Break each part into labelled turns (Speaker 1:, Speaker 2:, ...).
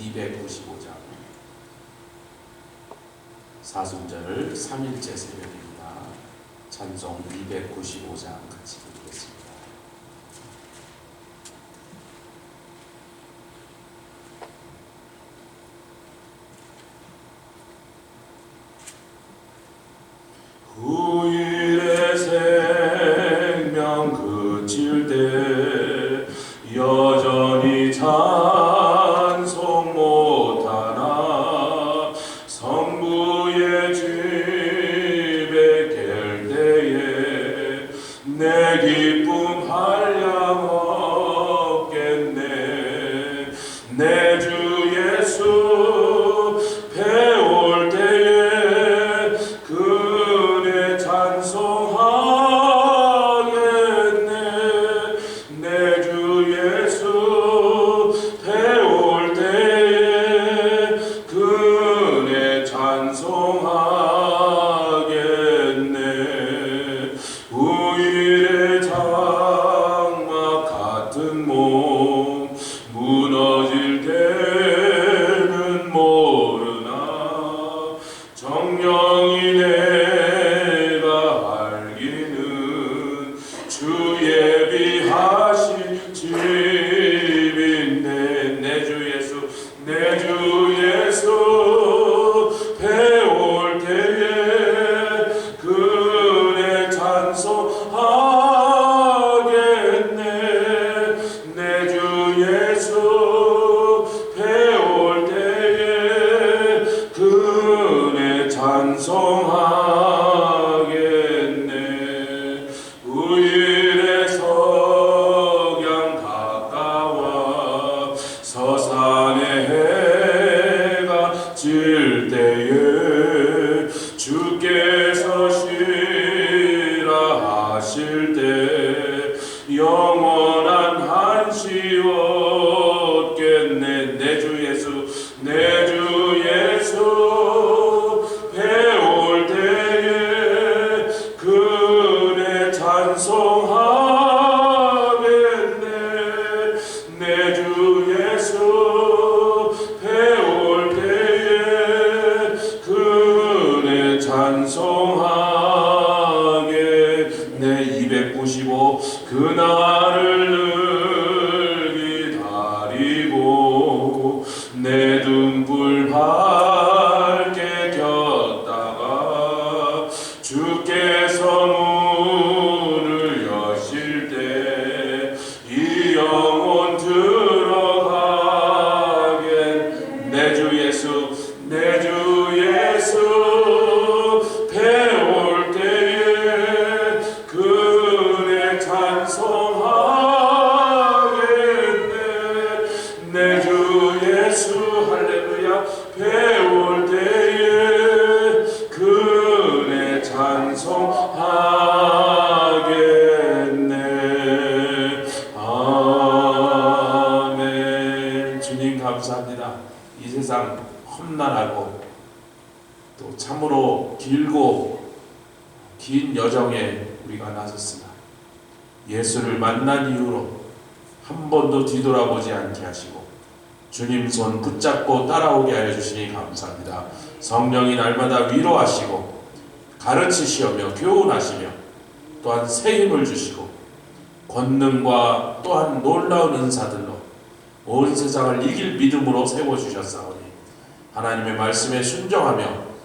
Speaker 1: 295장 사순절 3일째 새벽입니다. 찬송 295장 같이 드리겠습니다. 후일의 생명 그칠 때 여전히 찬송 못하나 성부의 집에 갤 때에 내 기쁨 한량 없겠네. 내 주 예수 배울 때에 그네 찬송하겠네. 내 주 예수 배울 때에 그네 찬송하겠네. 우일의 장막 같은 몸 무너질 때는 모르나 정령이 내가 알기는 주 예비하신 집인데 내 주 예수 내 주 예수 배울 때에 그네 찬송하겠네. 내 주 예수 배울 때에 그네 찬송하겠네. 우일의 석양 가까워 서산의 해가 질 때에 주께서 쉬라 하실 때 영원한 한시 얻겠네. 내 주 예수 내 주 예수 배울 때에 그네 찬송하겠네. 내 주 예수 배울 때에 그네 찬송하겠네. 295 그날을 늘 기다리고 내 등불 밝게 켰다가 주께서 문을 여실 때 이 영혼 들어가겠네. 내 주 예수 내 주 예수 배울 때에 그네 찬송하겠네. 내 주 예수 할렐루야 배울 때에 그네 찬송하겠네. 아멘. 주님 감사합니다. 이 세상 험난하고 또 참으로 길고 긴 여정에 우리가 나섰으나 예수를 만난 이후로 한 번도 뒤돌아보지 않게 하시고 주님 손 붙잡고 따라오게 하여 주시니 감사합니다. 성령이 날마다 위로하시고 가르치시며 교훈하시며 또한 새 힘을 주시고 권능과 또한 놀라운 은사들로 온 세상을 이길 믿음으로 세워주셨사오니 하나님의 말씀에 순종하며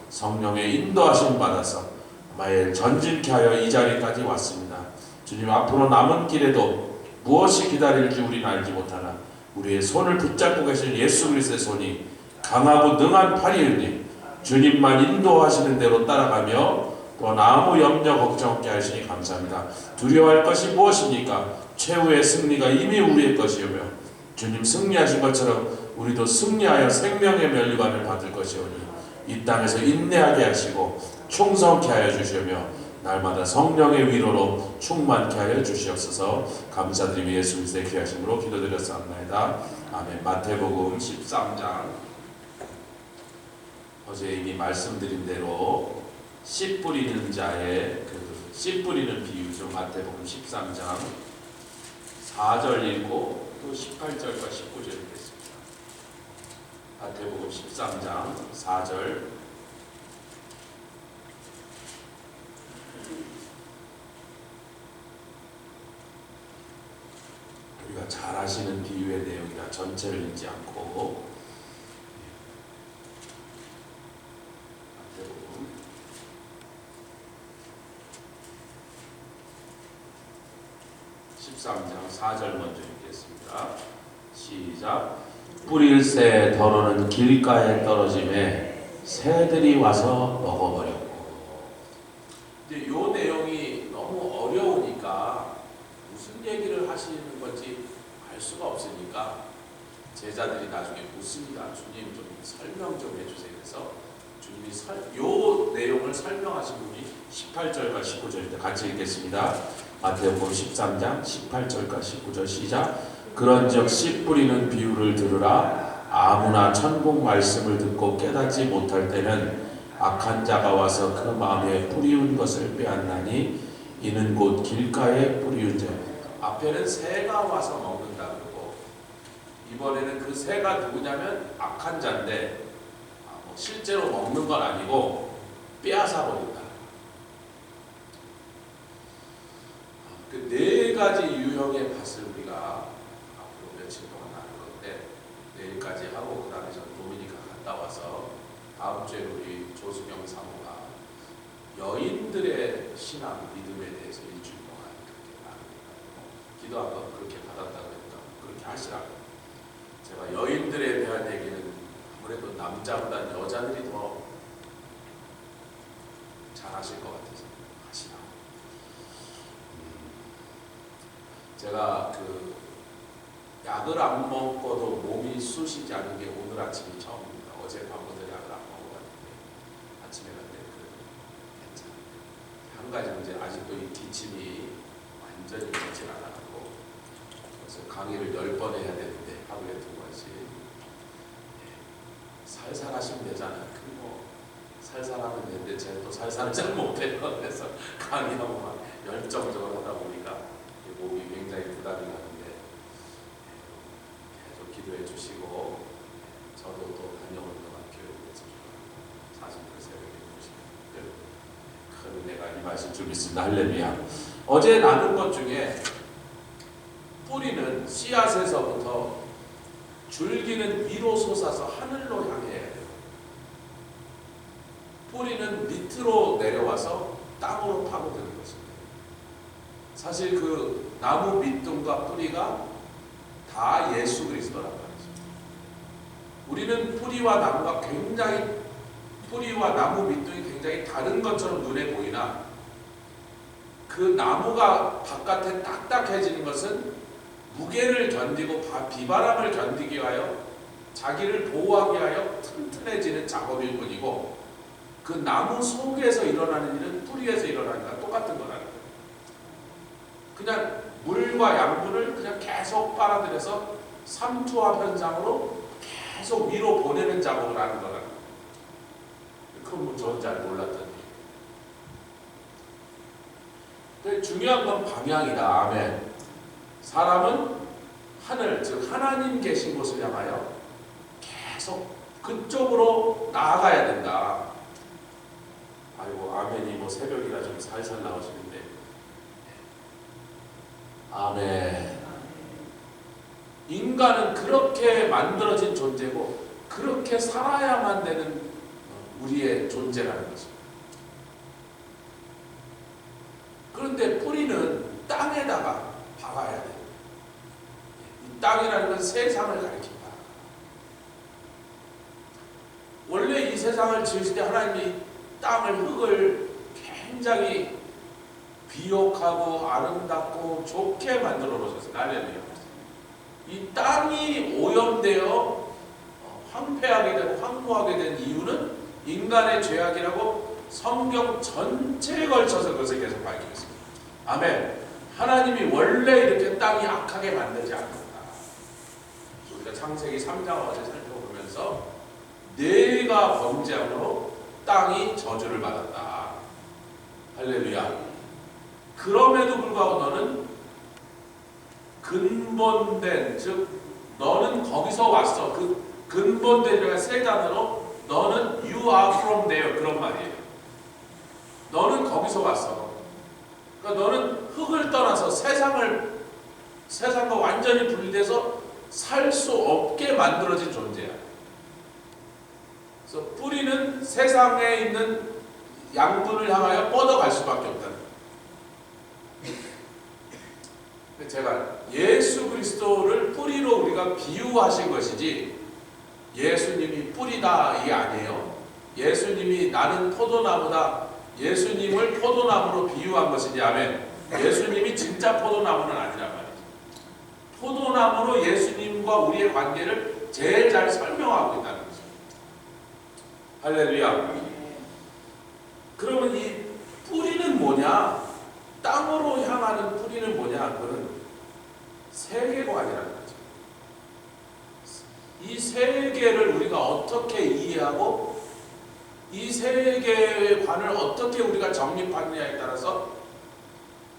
Speaker 1: 성령의 인도하심 받아서 매일 전진케 하여 이 자리까지 왔습니다. 주님 앞으로 남은 길에도 무엇이 기다릴지 우리는 알지 못하나 우리의 손을 붙잡고 계신 예수 그리스도의 손이 강하고 능한 팔이으니 주님만 인도하시는 대로 따라가며 또한 아무 염려 걱정 없게 하시니 감사합니다. 두려워할 것이 무엇입니까? 최후의 승리가 이미 우리의 것이오며 주님 승리하신 것처럼 우리도 승리하여 생명의 면류관을 받을 것이오니 이 땅에서 인내하게 하시고 충성케 하여 주시며 날마다 성령의 위로로 충만케 하여 주시옵소서. 감사드리며 예수 그리스도의 귀하심으로 기도드렸사옵나이다. 아멘. 마태복음 13장 어제 이미 말씀드린 대로 씨 뿌리는 자의 씨 뿌리는 비유죠. 마태복음 13장 4절 읽고 또 18절과 19절 읽겠습니다. 마태복음 13장 4절. 우리가 잘 아시는 비유의 내용이라 전체를 읽지 않고 마태복음 13장 4절 먼저 읽겠습니다. 시작. 뿌릴새 더러는 길가에 떨어짐에 새들이 와서 먹어버렸고. 이제 이 내용이 너무 어려우니까 무슨 얘기를 하시는 건지 알 수가 없으니까 제자들이 나중에 묻습니다. 주님 좀 설명 좀 해주세요. 그래서 주님이 이 내용을 설명하신 분이 18절과 19절인데 같이 읽겠습니다. 마태복음 13장 18절과 19절 시작. 그런즉 씨 뿌리는 비유를 들으라. 아무나 천국 말씀을 듣고 깨닫지 못할 때는 악한 자가 와서 그 마음에 뿌리운 것을 빼앗나니 이는 곧 길가에 뿌리운 자. 앞에는 새가 와서 먹는다 그러고 이번에는 그 새가 누구냐면 악한 자인데 실제로 먹는 건 아니고 빼앗아 버린다. 그 네 가지 유형의 밭을 우리가 앞으로 며칠 동안 나눌 건데 내일까지 하고 그 다음에 전 도미니카 갔다 와서 다음 주에 우리 조수경 사모가 여인들의 신앙 믿음에 대해서 일주일 동안 그렇게 나누니까 기도하고 그렇게 받았다고 했다. 그렇게 하시라고. 제가 여인들에 대한 얘기는 아무래도 남자보다 여자들이 더 잘하실 것 같아서 하시라고. 제가 그 약을 안 먹고도 몸이 쑤시지 않은 게 오늘 아침이 처음입니다. 어젯밤부터 약을 안 먹어봤는데 아침에 갔는데 괜찮아요. 한 가지 문제, 아직도 이 기침이 완전히 좋지 않아가지고 그래서 강의를 10번 해야 되는데 하루에 2번씩 살살 하시면 되잖아요. 그리고 살살 하면 되는데 제가 또 살살을 잘 못해요. 그래서 강의하고 막 열정적으로 하다 보니까 몸이 굉장히 부담이 가는데 계속 기도해 주시고 저도 또 다녀올 동안 교육에서 사진들 새벽에 보시면 큰 은혜가 임하실 줄 믿습니다. 할렐루야. 어제 나눈 것 중에 뿌리는 씨앗에서부터 줄기는 위로 솟아서 하늘로 향해야 돼요. 뿌리는 밑으로 내려와서 땅으로 파고드는 것입니다. 사실 그 나무 밑둥과 뿌리가 다 예수 그리스도란 말이죠. 우리는 뿌리와 나무 밑둥이 굉장히 다른 것처럼 눈에 보이나 그 나무가 바깥에 딱딱해지는 것은 무게를 견디고 비바람을 견디기 위하여 자기를 보호하기 위하여 튼튼해지는 작업일 뿐이고 그 나무 속에서 일어나는 일은 뿌리에서 일어나는 거랑 똑같은 거라는 거예요. 그냥 물과 양분을 그냥 계속 빨아들여서 삼투압 현상으로 계속 위로 보내는 작업을 하는 거라는 거예요. 그건 뭐 저는 잘 몰랐던 일이에요. 중요한 건 방향이다. 아멘. 사람은 하늘, 즉 하나님 계신 곳을 향하여 계속 그쪽으로 나아가야 된다. 아이고 아멘이 뭐 새벽이라 좀 살살 나오시는데 아멘. 인간은 그렇게 만들어진 존재고 그렇게 살아야만 되는 우리의 존재라는 것입니다. 그런데 뿌리는 땅에다가 박아야 돼요. 이 땅이라는 건 세상을 가리킨다. 원래 이 세상을 지으실 때 하나님이 땅을, 흙을 굉장히 비옥하고 아름답고 좋게 만들어 놓으셨어요. 할렐루야. 이 땅이 오염되어 황폐하게 되고 황무하게 된 이유는 인간의 죄악이라고 성경 전체에 걸쳐서 그것을 계속 밝히고 있습니다. 아멘. 하나님이 원래 이렇게 땅이 악하게 만들지 않는다. 우리가 창세기 3장을 어제 살펴보면서 네가 범죄함으로 땅이 저주를 받았다. 할렐루야. 그럼에도 불구하고 너는 근본된, 즉 너는 거기서 왔어. 그 근본되리가 세 단어로 너는 you are from there 그런 말이에요. 너는 거기서 왔어. 그러니까 너는 흙을 떠나서 세상과 완전히 분리돼서 살 수 없게 만들어진 존재야. 그래서 뿌리는 세상에 있는 양분을 향하여 뻗어갈 수밖에 없다는 거예요. 제가 예수 그리스도를 뿌리로 우리가 비유하신 것이지 예수님이 뿌리다 이게 아니에요. 예수님이 나는 포도나무다. 예수님을 포도나무로 비유한 것이지 아멘. 예수님이 진짜 포도나무는 아니란 말이죠. 포도나무로 예수님과 우리의 관계를 제일 잘 설명하고 있다는 거죠. 할렐루야. 그러면 이 뿌리는 뭐냐? 땅으로 향하는 뿌리는 뭐냐? 그거는 세계관이라는 거죠. 이 세계를 우리가 어떻게 이해하고 이 세계관을 어떻게 우리가 정립하느냐에 따라서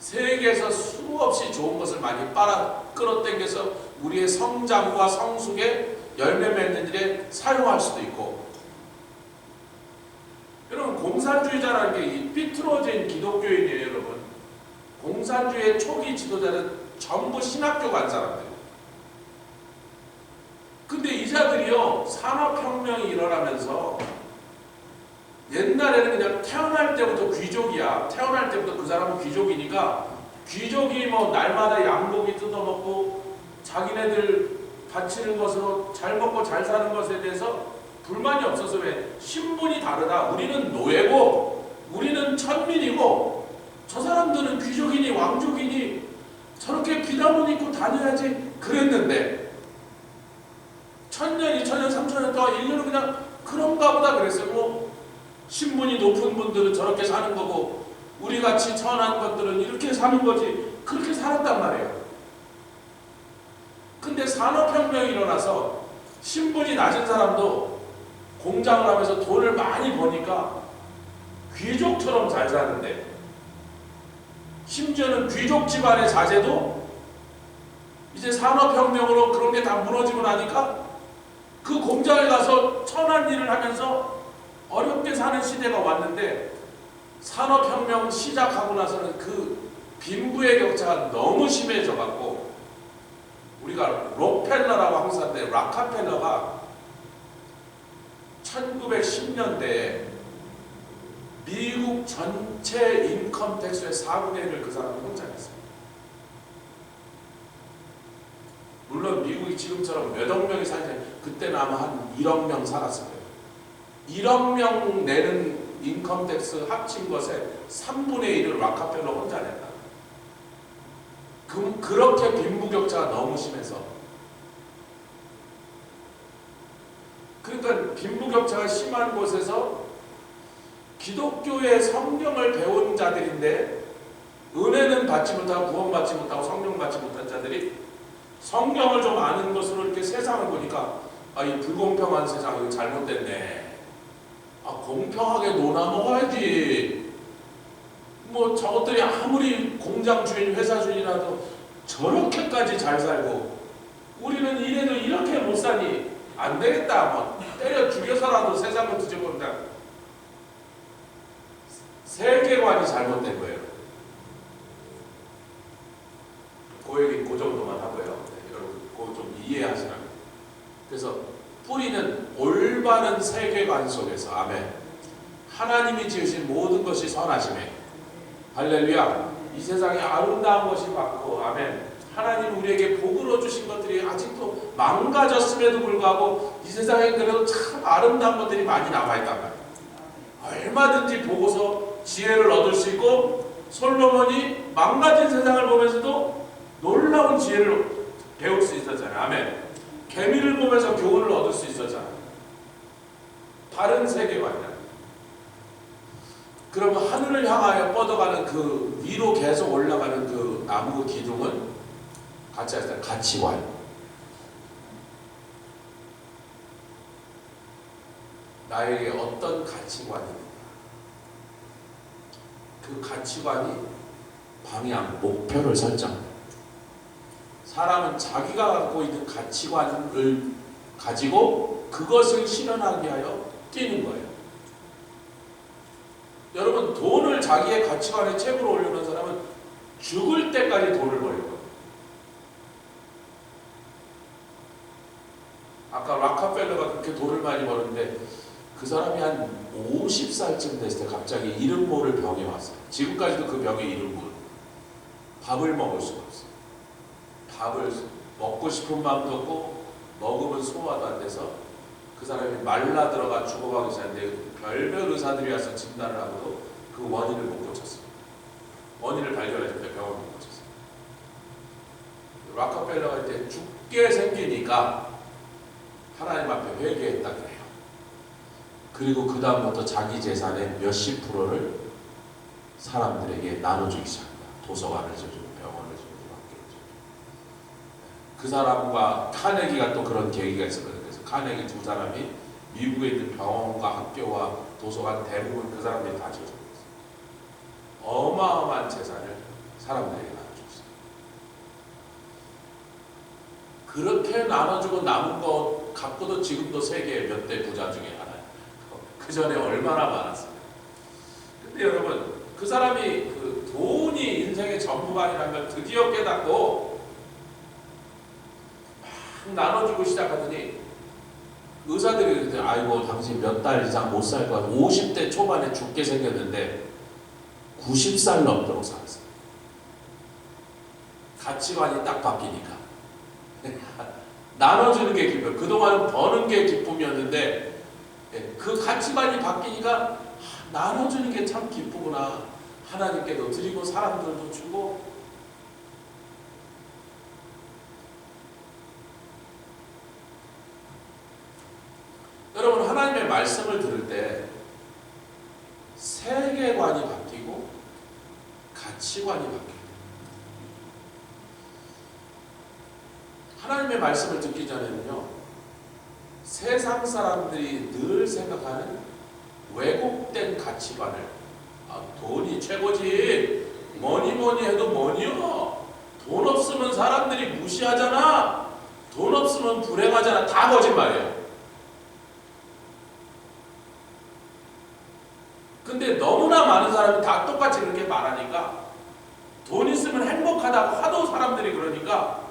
Speaker 1: 세계에서 수없이 좋은 것을 많이 빨아 끌어당겨서 우리의 성장과 성숙에 열매 맺는 일에 사용할 수도 있고, 여러분 공산주의자라는 게 이 삐뚤어진 기독교인이에요. 여러분 공산주의의 초기 지도자는 전부 신학교 간 사람들이에요. 근데 이자들이요 산업혁명이 일어나면서 옛날에는 그냥 태어날 때부터 귀족이야. 태어날 때부터 그 사람은 귀족이니까 귀족이 뭐 날마다 양고기 뜯어먹고 자기네들 바치는 것으로 잘 먹고 잘 사는 것에 대해서 불만이 없어서 왜 신분이 다르다. 우리는 노예고 우리는 천민이고 저 사람들은 귀족이니 왕족이니 저렇게 비단옷 입고 다녀야지 그랬는데 1000년, 2000년, 3000년 동안 인류는 그냥 그런가 보다 그랬어요. 뭐 신분이 높은 분들은 저렇게 사는 거고 우리같이 천한 것들은 이렇게 사는 거지. 그렇게 살았단 말이에요. 근데 산업혁명이 일어나서 신분이 낮은 사람도 공장을 하면서 돈을 많이 버니까 귀족처럼 잘 사는데, 심지어는 귀족 집안의 자제도 이제 산업혁명으로 그런 게 다 무너지고 나니까 그 공장에 가서 천한 일을 하면서 어렵게 사는 시대가 왔는데, 산업혁명 시작하고 나서는 그 빈부의 격차가 너무 심해져 갖고 우리가 록펠러라고 항상 하는데 락카펠러가 1910년대에 미국 전체 인컴 텍스의 4분의 1을 그 사람이 혼자 냈어요. 물론 미국이 지금처럼 몇억 명이 살지, 그때는 아마 한 1억 명 살았을 거예요. 1억 명 내는 인컴 텍스 합친 것에 3분의 1을 락카펠러 혼자 냈다. 그렇게 빈부격차가 너무 심해서, 그러니까 빈부격차가 심한 곳에서 기독교의 성경을 배운 자들인데 은혜는 받지 못하고 구원받지 못하고 성령 받지 못한 자들이 성경을 좀 아는 것으로 이렇게 세상을 보니까 이 불공평한 세상 이거 잘못됐네. 공평하게 놀아먹어야지. 뭐 저것들이 아무리 공장 주인, 회사 주인이라도 저렇게까지 잘 살고 우리는 이래도 이렇게 못 사니 안 되겠다. 뭐 때려 죽여서라도 세상을 뒤져본다. 세계관이 잘못된 거예요. 그 얘기 그 정도만 하고요. 네, 여러분 그거 좀 이해하시라고. 그래서 뿌리는 올바른 세계관 속에서, 아멘, 하나님이 지으신 모든 것이 선하심에, 할렐루야, 이 세상에 아름다운 것이 많고, 아멘, 하나님 우리에게 복으로 주신 것들이 아직도 망가졌음에도 불구하고 이 세상에 그래도 참 아름다운 것들이 많이 남아있단 말이에요. 얼마든지 보고서 지혜를 얻을 수 있고, 솔로몬이 망가진 세상을 보면서도 놀라운 지혜를 배울 수 있었잖아요. 아멘. 개미를 보면서 교훈을 얻을 수 있었잖아요. 다른 세계관이야. 그러면 하늘을 향하여 뻗어가는 그 위로 계속 올라가는 그 나무 기둥은 같이 하시다. 가치관. 나에게 어떤 가치관입니다. 그 가치관이 방향, 목표를 설정합니다. 사람은 자기가 갖고 있는 가치관을 가지고 그것을 실현하기 위하여 뛰는 거예요. 여러분, 돈을 자기의 가치관에 최고로 올려놓은 사람은 죽을 때까지 돈을 벌려고 해요. 아까 락카펠러가 그렇게 돈을 많이 버는데 그 사람이 한 50살쯤 됐을 때 갑자기 이름 모를 병이 왔어요. 지금까지도 그 병의 이름 모르고 밥을 먹을 수가 없어요. 밥을 먹고 싶은 마음도 없고 먹으면 소화도 안 돼서 그 사람이 말라 들어가 죽어가기 시작했는데 별별 의사들이 와서 진단을 하고도 그 원인을 못 고쳤어요. 원인을 발견하지 못해 병원을 못 고쳤어요. 락카펠러가 이제 죽게 생기니까 하나님 앞에 회개했다 그래요. 그리고 그 다음부터 자기 재산의 몇십 프로를 사람들에게 나눠주기 시작합니다. 도서관을 지어주고 병원을 지어주고 학교를 지어주고. 그 사람과 카네기가 또 그런 계기가 있었거든요. 그래서 카네기 두 사람이 미국에 있는 병원과 학교와 도서관 대부분 그 사람들이 다 지어주고 있어요. 어마어마한 재산을 사람들에게 나눠줬어요. 그렇게 나눠주고 남은 거 갖고도 지금도 세계 몇 대 부자 중에 하나예요. 그 전에 얼마나 많았어요. 근데 여러분, 그 사람이 그 돈이 인생의 전부가 아니라는 걸 드디어 깨닫고 막 나눠주고 시작하더니 의사들이 그랬더니 아이고 당신 몇 달 이상 못 살 것 같아. 50대 초반에 죽게 생겼는데 90살 넘도록 살았어요. 가치관이 딱 바뀌니까. 나눠주는 게 기쁨. 그동안 버는 게 기쁨이었는데 그 가치관이 바뀌니까 나눠주는 게 참 기쁘구나. 하나님께도 드리고 사람들도 주고. 여러분, 하나님의 말씀을 들을 때 세계관이 바뀌고 가치관이 바뀌어요. 하나님의 말씀을 듣기 전에는요, 세상 사람들이 늘 생각하는 왜곡된 가치관을 돈이 최고지, 뭐니 해도 뭐니요, 돈 없으면 사람들이 무시하잖아, 돈 없으면 불행하잖아, 다 거짓말이에요. 근데 너무나 많은 사람이 다 똑같이 그렇게 말하니까 돈 있으면 행복하다고 하도 사람들이 그러니까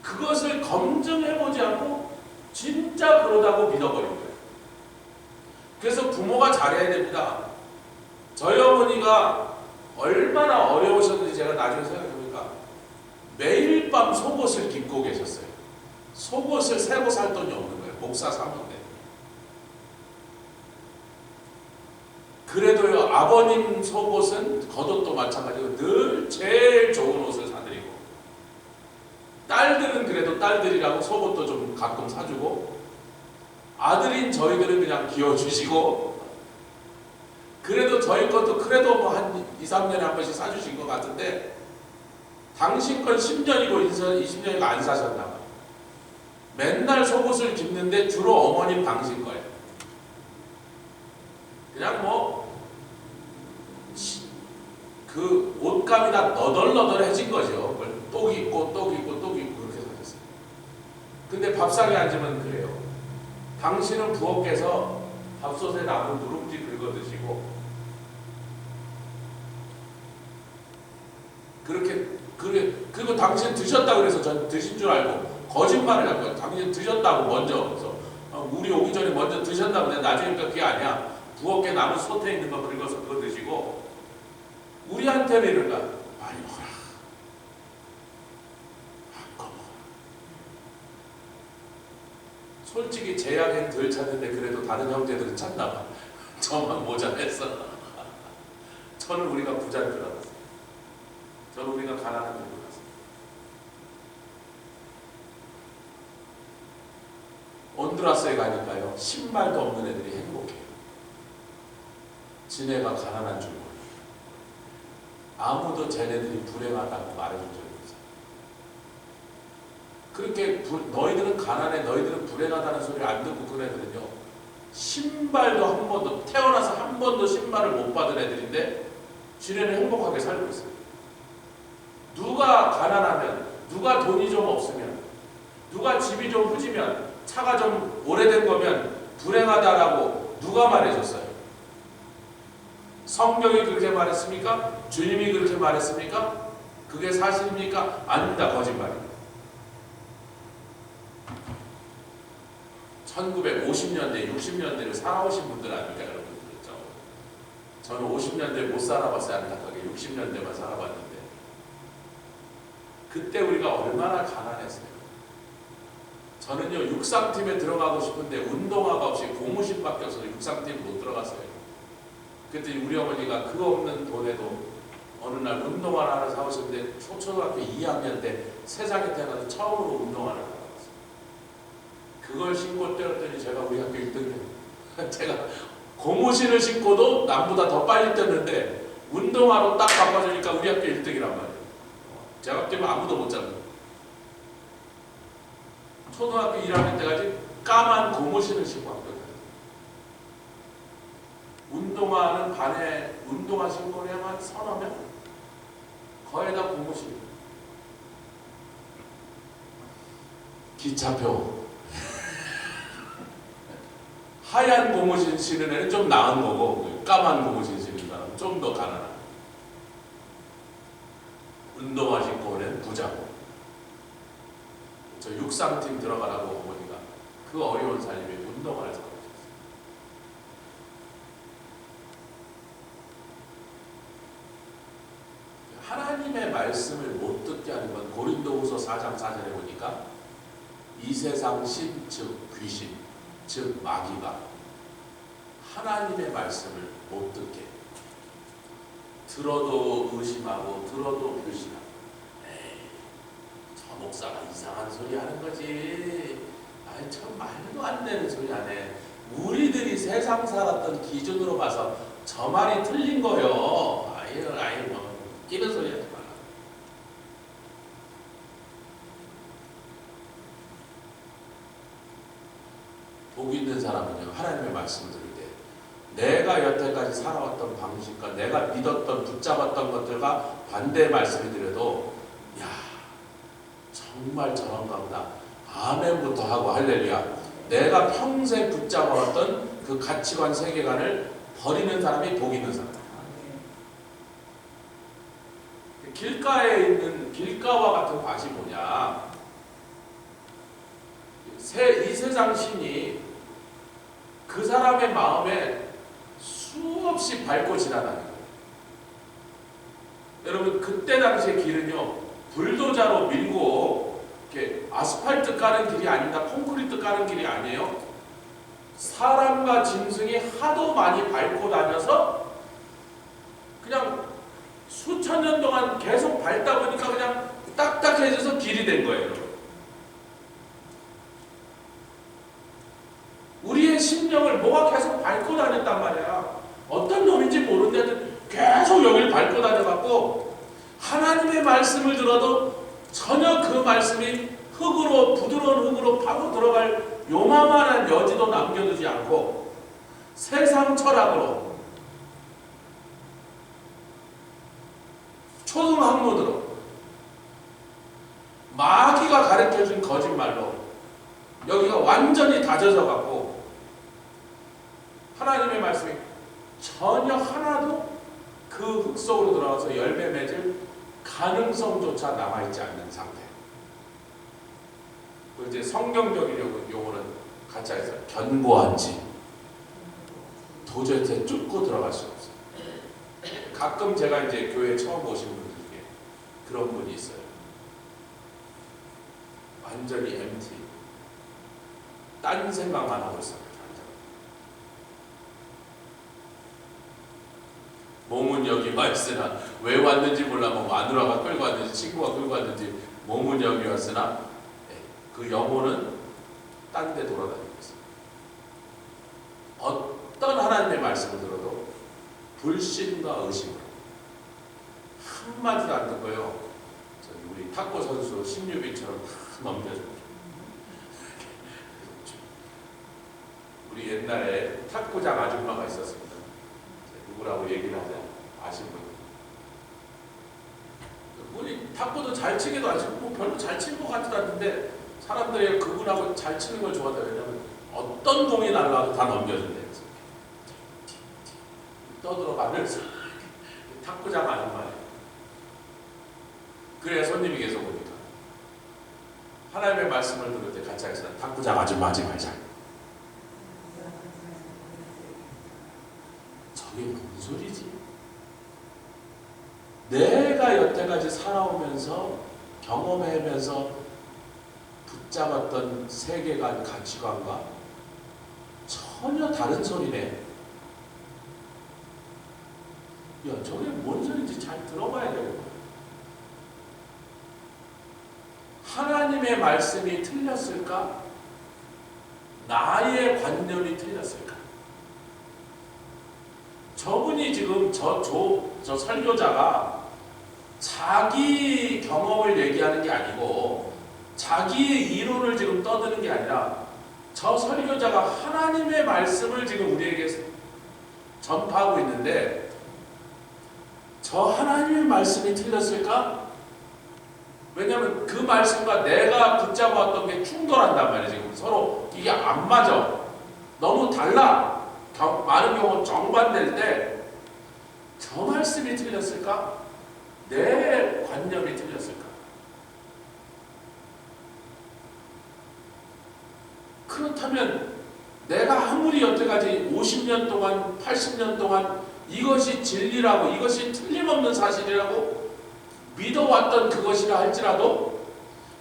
Speaker 1: 그것을 검증해보지 않고 진짜 그러다고 믿어버린 거예요. 그래서 부모가 잘해야 됩니다. 저희 어머니가 얼마나 어려우셨는지 제가 나중에 생각해보니까 매일 밤 속옷을 입고 계셨어요. 속옷을 새로 살 돈이 없는 거예요. 목사 사모인데. 그래도요, 아버님 속옷은 겉옷도 마찬가지고 늘 제일 좋은 옷을 사드리고, 딸들은 그래도 딸들이라고 속옷도 좀 가끔 사주고, 아들인 저희들은 그냥 기어주시고, 그래도 저희 것도 그래도 뭐 한 2, 3년에 한 번씩 사주신 것 같은데, 당신 건 10년이고 20년이고 안 사셨나 봐요. 맨날 속옷을 입는데 주로 어머님 당신 거예요. 그냥 뭐 그 옷감이 다 너덜너덜해진 거죠. 또 입고 또 입고 또 입고 그렇게 사셨어요. 근데 밥상에 앉으면 그래요. 당신은 부엌에서 밥솥에 남은 누룽지 긁어 드시고, 그리고 당신 드셨다고 그래서 전 드신 줄 알고 거짓말을 한 거예요. 당신 드셨다고 먼저. 그래서 우리 오기 전에 먼저 드셨다고. 근데 나중에 그게 아니야. 부엌에 남은 솥에 있는 거 긁어서 그거 드시고, 우리한테는 이런가, 많이 먹어라, 한껏 먹어라. 솔직히 제 양엔 덜 찾는데 그래도 다른 형제들은 찾나 봐. 저만 모자랐어. 저는 우리가 부자인 줄 알았어요. 저는 우리가 가난한 줄 알았어요. 온두라스에 가니까요, 신발도 없는 애들이 행복해요. 지네가 가난한 줄 몰라요. 아무도 쟤네들이 불행하다고 말해준 적이 없어요. 그렇게 너희들은 가난해, 너희들은 불행하다는 소리 안 듣고 그런 애들은요, 신발도 한 번도, 태어나서 한 번도 신발을 못 받은 애들인데 지네는 행복하게 살고 있어요. 누가 가난하면, 누가 돈이 좀 없으면, 누가 집이 좀 후지면 차가 좀 오래된 거면 불행하다라고 누가 말해줬어요? 성경이 그렇게 말했습니까? 주님이 그렇게 말했습니까? 그게 사실입니까? 아닙니다. 거짓말입니다. 1950년대, 60년대를 살아오신 분들 아닙니까? 여러분들. 저는 50년대 못 살아봤어요. 안타깝게 60년대만 살아봤는데 그때 우리가 얼마나 가난했어요. 저는요 육상팀에 들어가고 싶은데 운동화가 없이 고무신밖에 없어서 육상팀 못 들어갔어요. 그랬더니 우리 어머니가 그 없는 돈에도 어느 날 운동화를 하나 사오셨는데 초등학교 2학년 때 세상에 태어나서 처음으로 운동화를 사왔어요. 그걸 신고 뛰었더니 제가 우리 학교 1등이에요. 제가 고무신을 신고도 남보다 더 빨리 뛰었는데 운동화로 딱 바꿔주니까 우리 학교 1등이란 말이에요. 제가 뛰면 아무도 못 잡는. 초등학교 1학년 때까지 까만 고무신을 신고 학교 다녔어요. 운동화는 반에 운동화 신고를 한 서너 명? 거의 다 고무신. 기차표. 하얀 고무신 신은 애는 좀 나은 거고 까만 고무신 신는 사람은 좀 더 가난한. 운동화 신고 온 애는 부자고. 저 육상팀 들어가라고 어머니가 그 어려운 삶에 운동화를 사오셨어요. 하나님의 말씀을 못 듣게 하는 건 고린도후서 4장 4절에 보니까 이 세상 신, 즉 귀신, 즉 마귀가 하나님의 말씀을 못 듣게 들어도 의심하고 들어도 불신하고 에이 저 목사가 이상한 소리 하는 거지 아이 참 말도 안 되는 소리 하네 우리들이 세상 살았던 기준으로 봐서 저 말이 틀린 거요 아예 뭐 끼는 소리 하지 말라. 복 있는 사람은요 하나님의 말씀을 들을 때 내가 여태까지 살아왔던 방식과 내가 믿었던 붙잡았던 것들과 반대의 말씀을 드려도 야 정말 저런가 보다 아멘부터 하고 할렐루야 내가 평생 붙잡아왔던 그 가치관 세계관을 버리는 사람이 복 있는 사람. 길가에 있는 길가와 같은 밭이 뭐냐 이 세상 신이 그 사람의 마음에 수없이 밟고 지나가는 거예요. 여러분 그때 당시의 길은요 불도자로 밀고 이렇게 아스팔트 까는 길이 아닙니다. 콘크리트 까는 길이 아니에요. 사람과 짐승이 하도 많이 밟고 다녀서 그냥 수천 년 동안 계속 밟다 보니까 그냥 딱딱해져서 길이 된 거예요. 우리의 심령을 뭐가 계속 밟고 다녔단 말이야. 어떤 놈인지 모르는데 계속 여기를 밟고 다녀갖고 하나님의 말씀을 들어도 전혀 그 말씀이 흙으로 부드러운 흙으로 파고 들어갈 요만한 여지도 남겨두지 않고 세상 철학으로 초등학문으로 마귀가 가르쳐준 거짓말로 여기가 완전히 다져져 갖고 하나님의 말씀이 전혀 하나도 그 흙 속으로 들어가서 열매 맺을 가능성조차 남아있지 않는 상태. 이제 성경적인 용어는 같이 해서 견고한지 도저히 뚫고 들어갈 수 없어요. 가끔 제가 이제 교회 처음 오신 분들 중에 그런 분이 있어요. 완전히 MT. 딴 생각만 하고 있어요. 몸은 여기 와 있으나 왜 왔는지 몰라. 뭐 마누라가 끌고 왔는지 친구가 끌고 왔는지 몸은 여기 왔으나 그 영혼은 딴 데 돌아다니고 있어요. 어떤 하나님의 말씀을 들어도 불신과 의심으로 한마디도 안 듣고요. 우리 탁구 선수 신유빈처럼 다 넘겨줘요. 우리 옛날에 탁구장 아줌마가 있었습니다. 누구라고 얘기를 하자 아시는 분. 그분이 탁구도 잘 치기도 하시고 뭐 별로 잘 친 것 같지도 않은데 사람들이 그분하고 잘 치는 걸 좋아해요. 왜냐면 어떤 공이 날라도 다 넘겨준대요. 떠들어가면서 탁구장 아줌마예요. 그래 손님이 계속 오니까 하나님의 말씀을 들을 때 같이 하겠습니다. 탁구장 아줌마 하지 말자. 저게 무슨 소리지? 내가 여태까지 살아오면서 경험하면서 붙잡았던 세계관, 가치관과 전혀 다른 소리네. 야, 저게 뭔 소리인지 잘 들어봐야 되고. 하나님의 말씀이 틀렸을까? 나의 관념이 틀렸을까? 저분이 지금 저 설교자가 자기 경험을 얘기하는 게 아니고 자기의 이론을 지금 떠드는 게 아니라 저 설교자가 하나님의 말씀을 지금 우리에게 전파하고 있는데 저 하나님의 말씀이 틀렸을까? 왜냐하면 그 말씀과 내가 붙잡아왔던 게 충돌한단 말이에요. 지금 서로 이게 안 맞아. 너무 달라. 많은 경우 정반대일 때 저 말씀이 틀렸을까? 내 관념이 틀렸을까? 그렇다면 내가 아무리 여태까지 50년 동안 80년 동안 이것이 진리라고 이것이 틀림없는 사실이라고 믿어왔던 그것이라 할지라도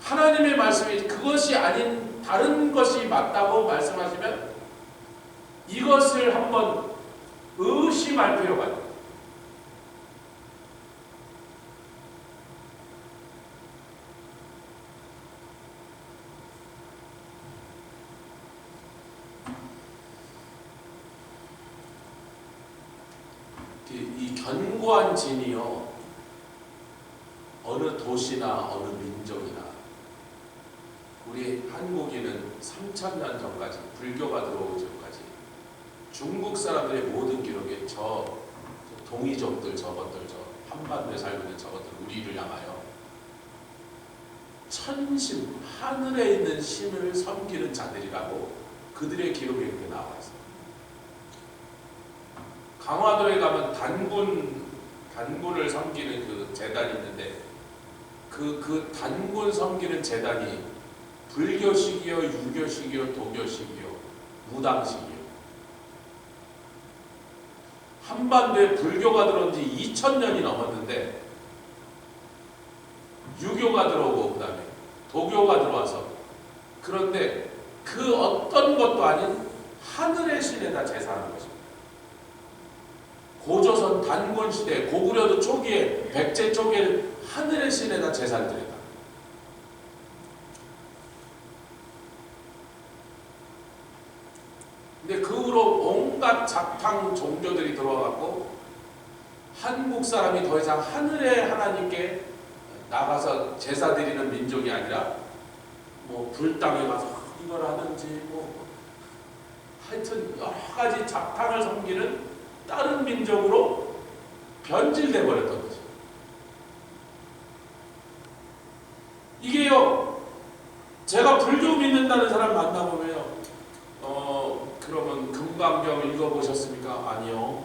Speaker 1: 하나님의 말씀이 그것이 아닌 다른 것이 맞다고 말씀하시면 이것을 한번 의심할 필요가 있다. 이 견고한 진이요, 어느 도시나 어느 민족이나 우리 한국인은 3000년 전까지 불교가 들어오기 전까지 중국 사람들의 모든 기록에 저 동이족들 저것들 저 한반도에 살고 있는 저것들 우리를 향하여 천신 하늘에 있는 신을 섬기는 자들이라고 그들의 기록에 이렇게 나와 있어요. 강화도에 가면 단군을 섬기는 그 제단이 있는데 그 단군 섬기는 제단이 불교식이요, 유교식이요, 도교식이요, 무당식이요. 한반도에 불교가 들어온 지 2000년이 넘었는데 유교가 들어오고 그 다음에 도교가 들어와서 그런데 그 어떤 것도 아닌 하늘의 신에다 제사하는 것입니다. 고조선 단군 시대 고구려도 초기에 백제 초기에 하늘의 신에다 제사를 드린다. 근데 그 후로 온갖 작탕 종교들이 들어와갖고 한국 사람이 더 이상 하늘의 하나님께 나가서 제사 드리는 민족이 아니라 뭐 불당에 가서 이걸 하든지 뭐 하여튼 여러 가지 작탕을 섬기는 다른 민족으로 변질돼 버렸던 거죠. 이게요, 제가 불교 믿는다는 사람 만나보면요, 그러면 금강경 읽어보셨습니까? 아니요.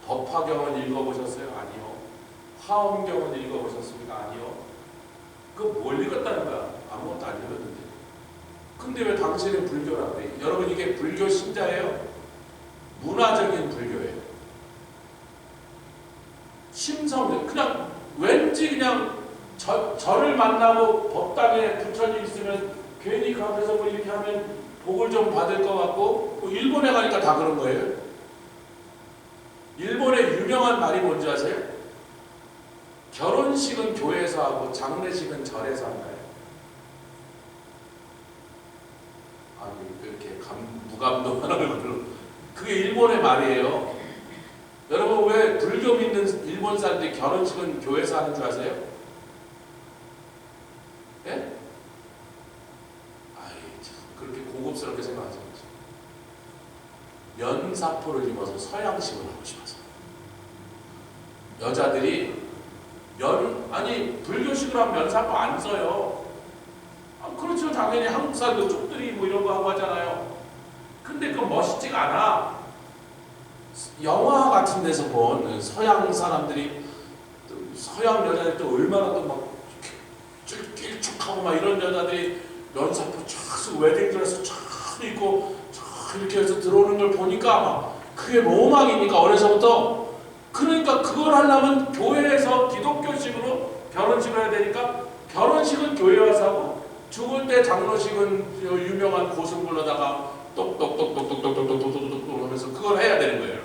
Speaker 1: 법화경은 읽어보셨어요? 아니요. 화엄경은 읽어보셨습니까? 아니요. 그거 뭘 읽었다는 거야? 아무것도 안 읽었는데. 근데 왜 당신은 불교라고 그래? 여러분, 이게 불교 신자예요? 문화적인 불교예요. 심성, 그냥 왠지 그냥 저를 만나고 법당에 부처님 있으면 괜히 가면서 뭐 이렇게 하면 복을 좀 받을 것 같고, 뭐 일본에 가니까 다 그런 거예요. 일본의 유명한 말이 뭔지 아세요? 결혼식은 교회에서 하고 장례식은 절에서 한다요. 아니, 이렇게 무감동한 얼굴로. 그게 일본의 말이에요. 여러분, 왜 불교 믿는 일본 사람들이 결혼식은 교회에서 하는 줄 아세요? 예? 아이, 참, 그렇게 고급스럽게 생각하지 마세요. 면사포를 입어서 서양식을 하고 싶어서. 여자들이 아니, 불교식으로 하면 면사포 안 써요. 아, 그렇죠. 당연히 한국 사람도 쪽들이 뭐 이런 거 하고 하잖아요. 근데 그건 멋있지가 않아. 영화 같은 데서 본 서양 사람들이, 서양 여자들 또 얼마나 또 막 길쭉하고 막 이런 여자들이 면사포 쫙 쓰고 웨딩드레스 쫙 입고 쫙 이렇게 해서 들어오는 걸 보니까 막 그게 로망이니까 어려서부터. 그러니까 그걸 하려면 교회에서 기독교식으로 결혼식을 해야 되니까 결혼식은 교회 와서 하고, 죽을 때 장로식은 유명한 고승 불러다가 똑똑똑똑똑똑똑똑똑똑 하면서 그걸 해야 되는 거예요.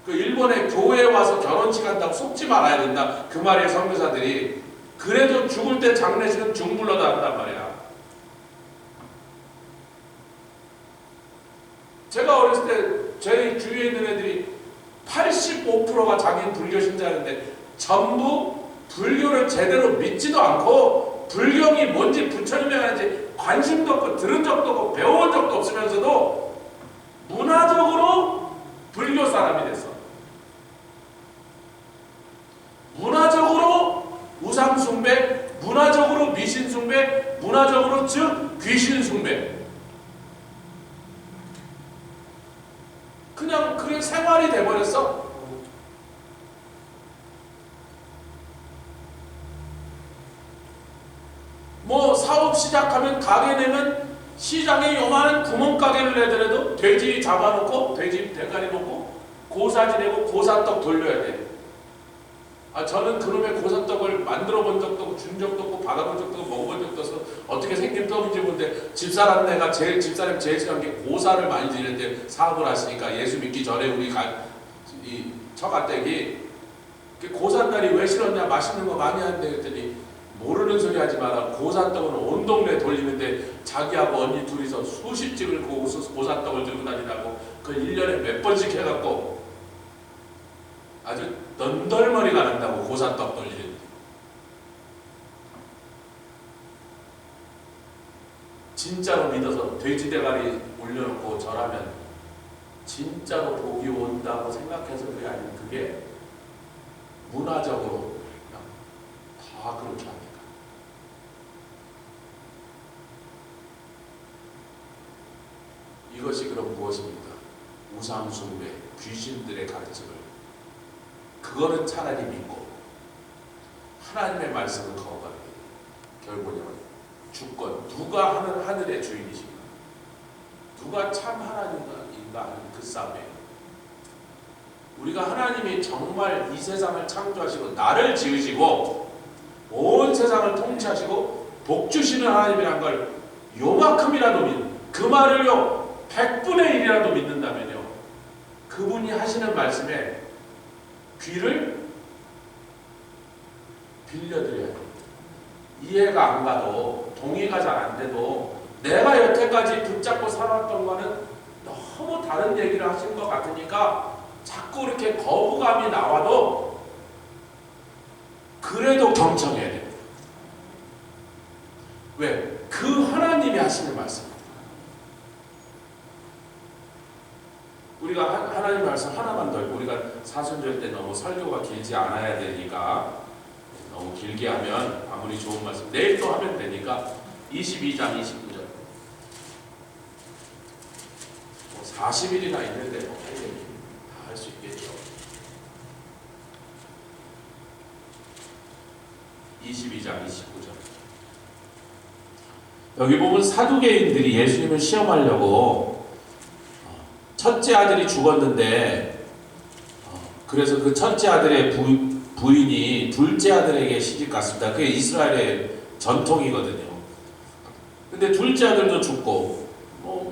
Speaker 1: 그 일본에 교회에 와서 결혼식 한다고 속지 말아야 된다 그 말이에요, 선교사들이. 그래도 죽을 때 장례식은 중불러다 한단 말이야. 제가 어렸을 때 제 주위에 있는 애들이 85%가 자기는 불교 신자인데 전부 불교를 제대로 믿지도 않고 불경이 뭔지 부처님이 하는지 관심도 없고 들은 적도 없고 배워본 적도 없으면서도 문화적으로 불교 사람이 됐어. 문화적으로 우상숭배, 문화적으로 미신숭배, 문화적으로 즉 귀신숭배. 그냥 그게 생활이 돼버렸어. 뭐 사업 시작하면 가게 내면 시장에 요만한 구멍가게를 내더라도 돼지 잡아놓고 돼지 대가리 놓고 고사 지내고 고사떡 돌려야 돼. 저는 그놈의 고사떡을 만들어 본 적도 없고 준 적도 없고 받아본 적도 없고 먹어본 적도 없어서 어떻게 생긴 떡인지 모르는데, 집사람네가 집사람 제일 싫어하는 게 고사를 많이 지낼 때 사업을 하시니까, 예수 믿기 전에 우리 이 처가댁이 고사딸이 왜 싫었냐, 맛있는 거 많이 하는데 그랬더니 모르는 소리 하지 마라. 고사떡은 온 동네 돌리는데 자기하고 언니 둘이서 수십 집을 고사떡을 들고 다니라고 그걸 1년에 몇 번씩 해갖고 아주 넌덜머리가 난다고, 고사떡 돌리는. 진짜로 믿어서 돼지 대가리 올려놓고 절하면 진짜로 복이 온다고 생각해서 그게 아니면 그게 문화적으로 그냥 다 그렇게 하니까. 이것이 그럼 무엇입니까? 우상숭배, 귀신들의 가르침을. 그거는 차라리 믿고 하나님의 말씀을 거부하는 게 결국은 주권, 누가 하늘의 주인이신가, 누가 참 하나님인가 하는 그 싸움이에요. 우리가 하나님이 정말 이 세상을 창조하시고 나를 지으시고 온 세상을 통치하시고 복 주시는 하나님이란 걸 요만큼이라도 믿는, 그 말을요 100분의 1이라도 믿는다면요, 그분이 하시는 말씀에 귀를 빌려드려야 돼요. 이해가 안 가도, 동의가 잘 안 돼도 내가 여태까지 붙잡고 살았던 거는 너무 다른 얘기를 하신 것 같으니까 자꾸 이렇게 거부감이 나와도 그래도 경청해야 돼요. 왜? 그 하나님이 하시는 말씀. 우리가 하나님 말씀 하나만 더 읽고, 우리가 사순절 때 너무 설교가 길지 않아야 되니까, 너무 길게 하면 아무리 좋은 말씀 내일 또 하면 되니까 22장 29절 40일이나 있는데 다 할 수 있겠죠. 22장 29절 여기 보면 사두개인들이 예수님을 시험하려고, 첫째 아들이 죽었는데 그래서 그 첫째 아들의 부인이 둘째 아들에게 시집갔습니다. 그게 이스라엘의 전통이거든요. 근데 둘째 아들도 죽고,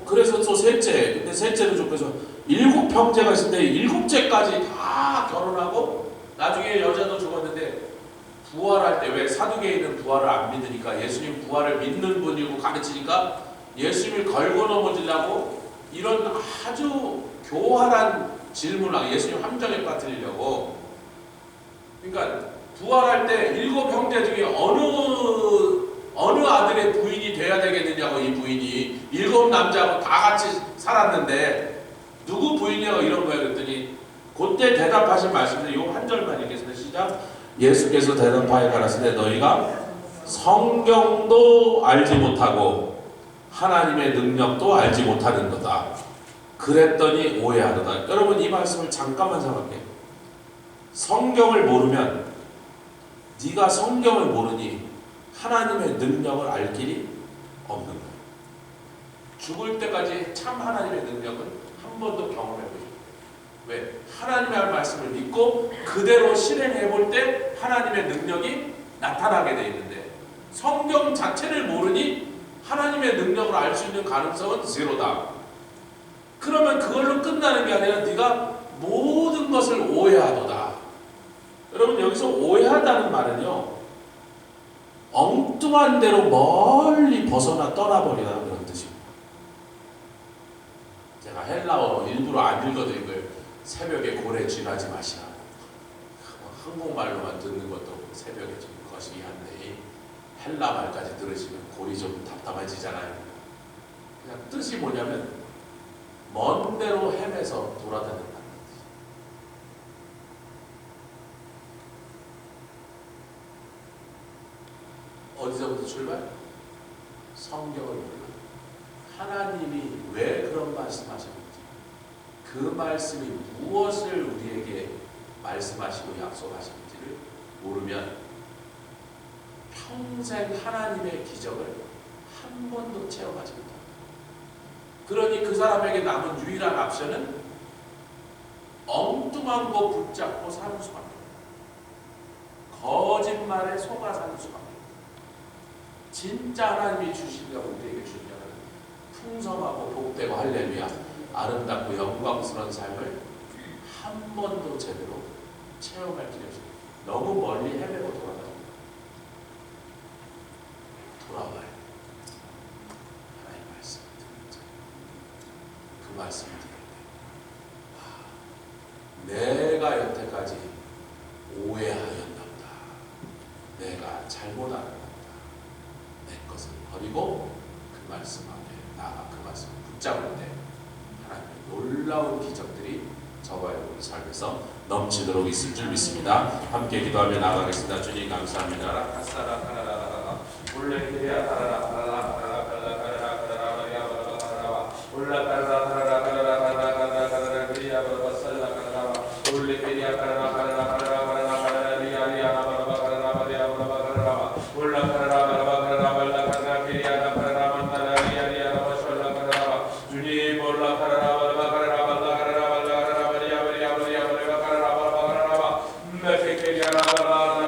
Speaker 1: 그래서 또 셋째, 근데 셋째도 죽고 해서 7형제가 있었는데 7째까지 다 결혼하고 나중에 여자도 죽었는데, 부활할 때, 왜 사두개인은 부활을 안 믿으니까 예수님 부활을 믿는 분이고 가르치니까 예수님을 걸고 넘어지려고 이런 아주 교활한 질문을 예수님 함정에 빠뜨리려고. 그러니까 부활할 때 7형제 중에 어느 아들의 부인이 돼야 되겠느냐고, 이 부인이 7 남자하고 다 같이 살았는데 누구 부인이냐고 이런 거야. 그랬더니 그때 대답하신 말씀인데 요 한 절만 읽겠습니다. 시작. 예수께서 대답하여 가라사대 너희가 성경도 알지 못하고 하나님의 능력도 알지 못하는 거다. 그랬더니 오해하도다. 여러분 이 말씀을 잠깐만 생각해. 성경을 모르면 네가 성경을 모르니 하나님의 능력을 알 길이 없는 거야. 죽을 때까지 참 하나님의 능력은 한 번도 경험해 보지. 왜? 하나님의 말씀을 믿고 그대로 실행해 볼 때 하나님의 능력이 나타나게 돼 있는데 성경 자체를 모르니 하나님의 능력을 알 수 있는 가능성은 제로다. 그러면 그걸로 끝나는 게 아니라 네가 모든 것을 오해하도다. 여러분 여기서 오해하다는 말은요, 엉뚱한 데로 멀리 벗어나 떠나버리다 그런 뜻입니다. 제가 헬라어 일부러 안 읽어도 이걸 새벽에 고래 쥐나지 마시라. 한국말로만 듣는 것도 새벽에 좀 거시기 한데 헬라 말까지 들으시면 골이 좀 답답해지잖아요. 그냥 뜻이 뭐냐면 먼 데로 헤매서 돌아다닌다는 뜻이에요. 어디서부터 출발? 성경을 몰라. 하나님이 왜 그런 말씀하셨는지, 그 말씀이 무엇을 우리에게 말씀하시고 약속하시는지를 모르면 평생 하나님의 기적을 한 번도 체험하지 못합니다. 그러니 그 사람에게 남은 유일한 옵션은 엉뚱한 거 붙잡고 사는 수밖에 없어요. 거짓말에 속아 사는 수밖에 없어요. 진짜 하나님이 주시려고 우리에게 주려는 풍성하고 복되고 할렐루야 아름답고 영광스러운 삶을 한 번도 제대로 체험할 길이 없어요. 너무 멀리 헤매고 돌아와요. 하나님의 말씀을 듣는 자, 그 말씀을 들을 때 내가 여태까지 오해하였나보다, 내가 잘못하였나보다, 내 것을 버리고 그 말씀 앞에 나아가 그 말씀을 붙잡을 때 하나님의 놀라운 기적들이 저와 여러분 삶에서 넘치도록 있을 줄 믿습니다. 함께 기도하며 나아가겠습니다. 주님 감사합니다. 올라